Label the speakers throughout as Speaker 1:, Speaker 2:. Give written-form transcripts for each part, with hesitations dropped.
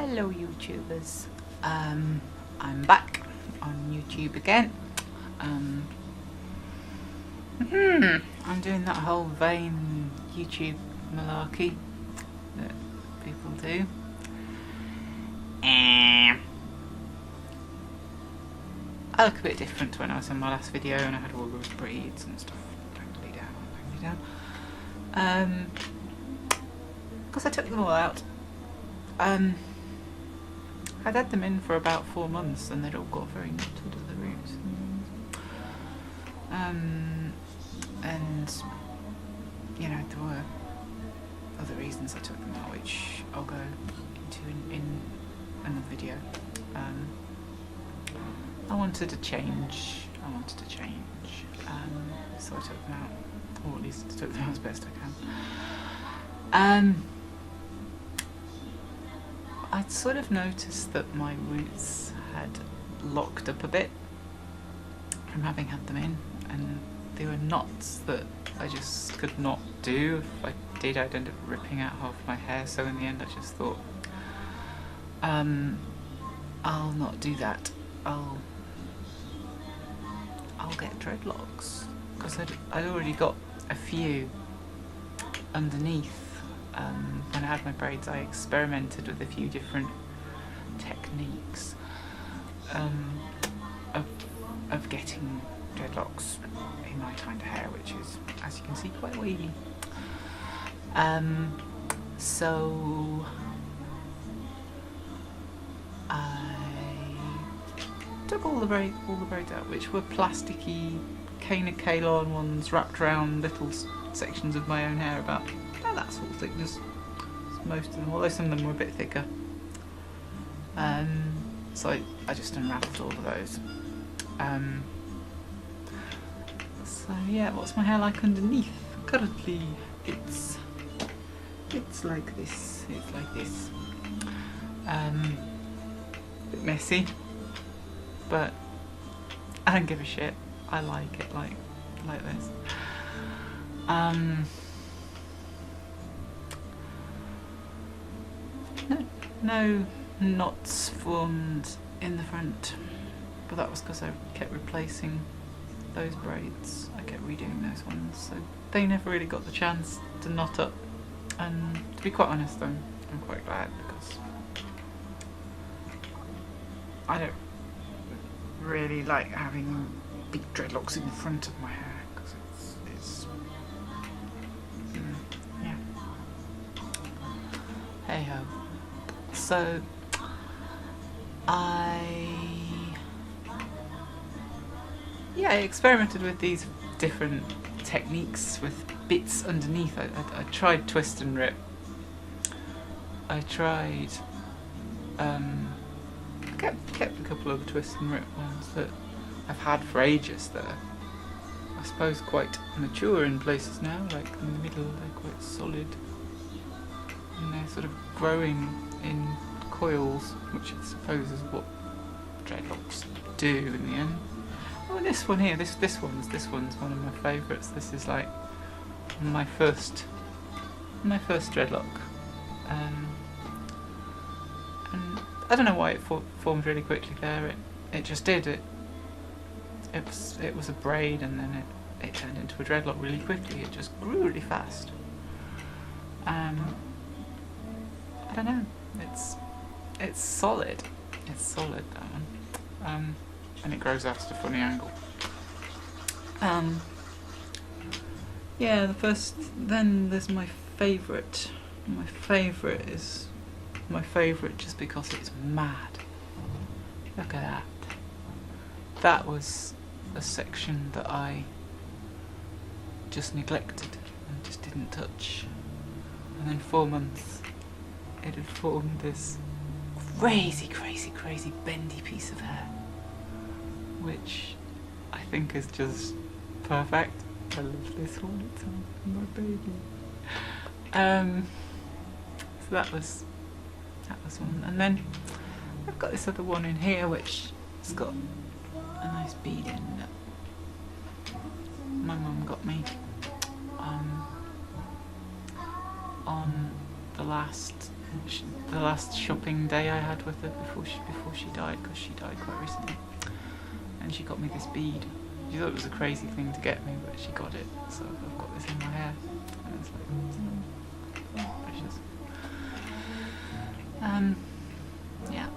Speaker 1: Hello YouTubers, I'm back on YouTube again. I'm doing that whole vain YouTube malarkey that people do. I look a bit different to when I was in my last video and I had all those braids and stuff totally down. Because I took them all out. I'd had them in for about 4 months and they'd all got very knotted at the roots. And you know, there were other reasons I took them out, which I'll go into in another video. I wanted to change. So I took them out, or at least took them out as best I can. I'd sort of noticed that my roots had locked up a bit from having had them in, and there were knots that I just could not do. If I did, I'd end up ripping out half my hair, so in the end I just thought, I'll not do that. I'll get dreadlocks, because I'd already got a few underneath. When I had my braids, I experimented with a few different techniques of getting dreadlocks in my kind of hair, which is, as you can see, quite wavy. So I took all the braids out, which were plasticky Kailon ones wrapped around little sections of my own hair, about that sort of thickness. Most of them, although some of them were a bit thicker. So I just unraveled all of those. So yeah, what's my hair like underneath? Currently, it's like this. It's like this. A bit messy, but I don't give a shit. I like it like this. No knots formed in the front, but that was because I kept replacing those braids. I kept redoing those ones, so they never really got the chance to knot up. And to be quite honest, I'm quite glad, because I don't really like having big dreadlocks in the front of my hair, because it's yeah. Hey ho. So I experimented with these different techniques with bits underneath. I tried twist and rip. I tried I kept a couple of the twist and rip ones that I've had for ages that are, I suppose, quite mature in places now, like in the middle they're quite solid. And they're sort of growing in coils, which I suppose is what dreadlocks do in the end. Oh, this one here, this one's one of my favourites. This is like my first dreadlock, and I don't know why it formed really quickly there. It just did. It was a braid, and then it turned into a dreadlock really quickly. It just grew really fast. I don't know. It's solid. It's solid, that one. And it grows out at a funny angle. Yeah, then there's my favourite. My favourite is my favourite just because it's mad. Look at that. That was a section that I just neglected and just didn't touch. And then 4 months, it had formed this crazy bendy piece of hair, which I think is just perfect. I love this one, it's my baby. So that was one, and then I've got this other one in here which has got a nice bead in that my mum got me on the last the last shopping day I had with her before she died, because she died quite recently. And she got me this bead. She thought it was a crazy thing to get me, but she got it. So I've got this in my hair, and it's like precious. Yeah.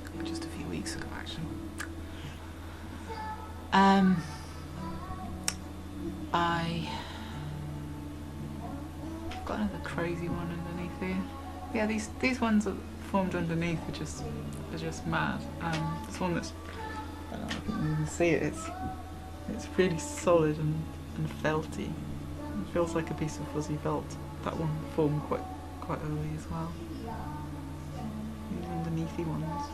Speaker 1: That was just a few weeks ago, actually. I got another crazy one underneath here. Yeah, these ones that formed underneath are just mad. This one that's, I don't know if you can even see it. It's really solid and felty. It feels like a piece of fuzzy felt. That one formed quite early as well. These underneathy ones.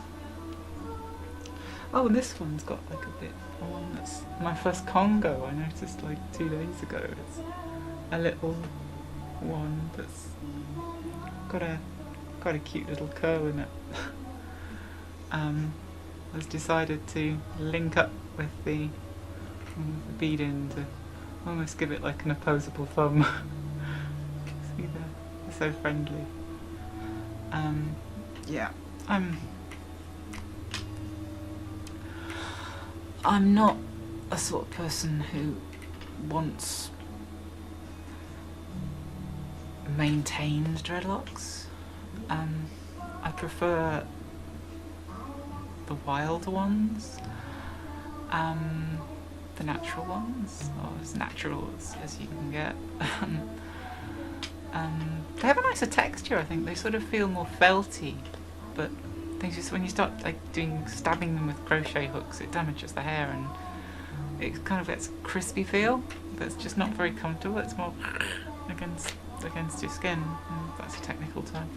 Speaker 1: Oh, and this one's got like a bit. One that's my first Congo. I noticed like 2 days ago. It's a little one that's got a cute little curl in it. Has decided to link up with the bead in to almost give it like an opposable thumb. See there, they're so friendly. Yeah, I'm not a sort of person who wants maintained dreadlocks. I prefer the wild ones, the natural ones, or as natural as you can get. They have a nicer texture, I think. They sort of feel more felty, but things just when you start like stabbing them with crochet hooks, it damages the hair and it kind of gets a crispy feel that's just not very comfortable. It's more against your skin, and that's a technical term.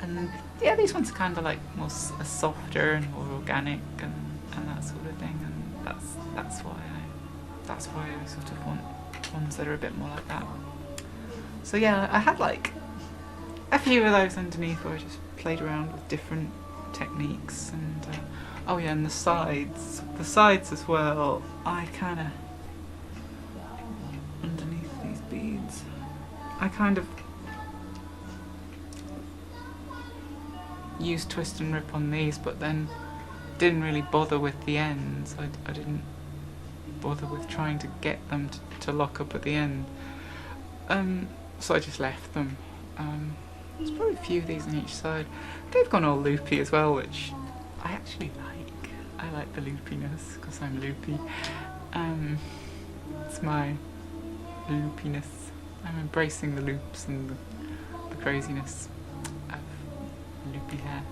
Speaker 1: And yeah, these ones are kind of like more softer and more organic and that sort of thing, and that's why I sort of want ones that are a bit more like that. So yeah, I had like a few of those underneath where I just played around with different techniques, and oh yeah, and the sides as well. I kind of underneath these beads, I kind of used twist and rip on these, but then didn't really bother with the ends. I didn't bother with trying to get them to lock up at the end. So I just left them. There's probably a few of these on each side. They've gone all loopy as well, which I actually like. I like the loopiness because I'm loopy. It's my loopiness. I'm embracing the loops and the craziness of loopy hair.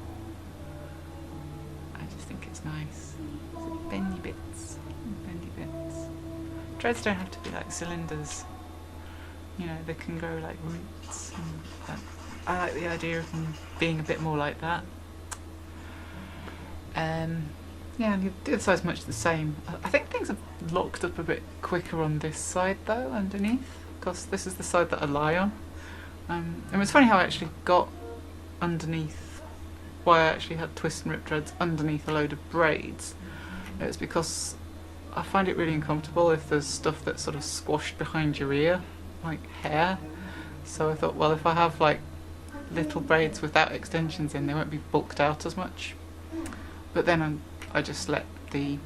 Speaker 1: I just think it's nice. So bendy bits. Dreads don't have to be like cylinders. You know, they can grow like roots. And I like the idea of them being a bit more like that. Yeah, and the other side's much the same. I think things have locked up a bit quicker on this side though, underneath, because this is the side that I lie on. And it's funny how I actually got underneath, why I actually had twist and rip dreads underneath a load of braids. It's because I find it really uncomfortable if there's stuff that's sort of squashed behind your ear, like hair. So I thought, well, if I have like little braids without extensions in, they won't be bulked out as much. But then I just let I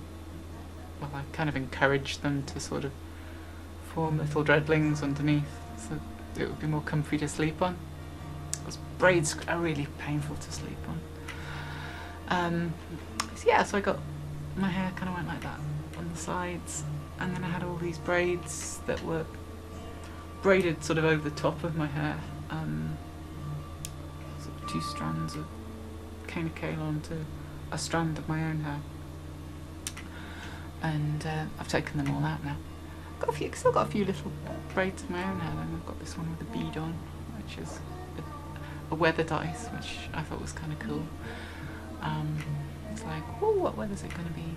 Speaker 1: kind of encouraged them to sort of form little dreadlings underneath, so it would be more comfy to sleep on. Because braids are really painful to sleep on. So yeah, so I got, my hair kind of went like that on the sides, and then I had all these braids that were braided sort of over the top of my hair. Sort of 2 strands of cane of kale onto a strand of my own hair. And I've taken them all out now. Still got a few little braids of my own hair, and I've got this one with a bead on, which is a weather dice, which I thought was kind of cool. It's like, oh, what weather's it going to be?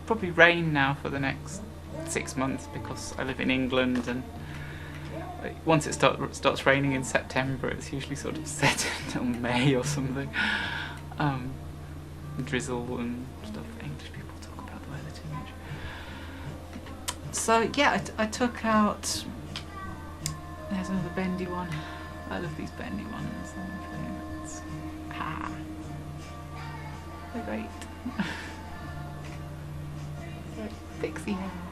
Speaker 1: Probably rain now for the next 6 months, because I live in England, and once it starts raining in September, it's usually sort of set until May or something. Drizzle and stuff. English people talk about the weather too much. So yeah, I took out. There's another bendy one. I love these bendy ones. Ah, they're great. Pixie hair.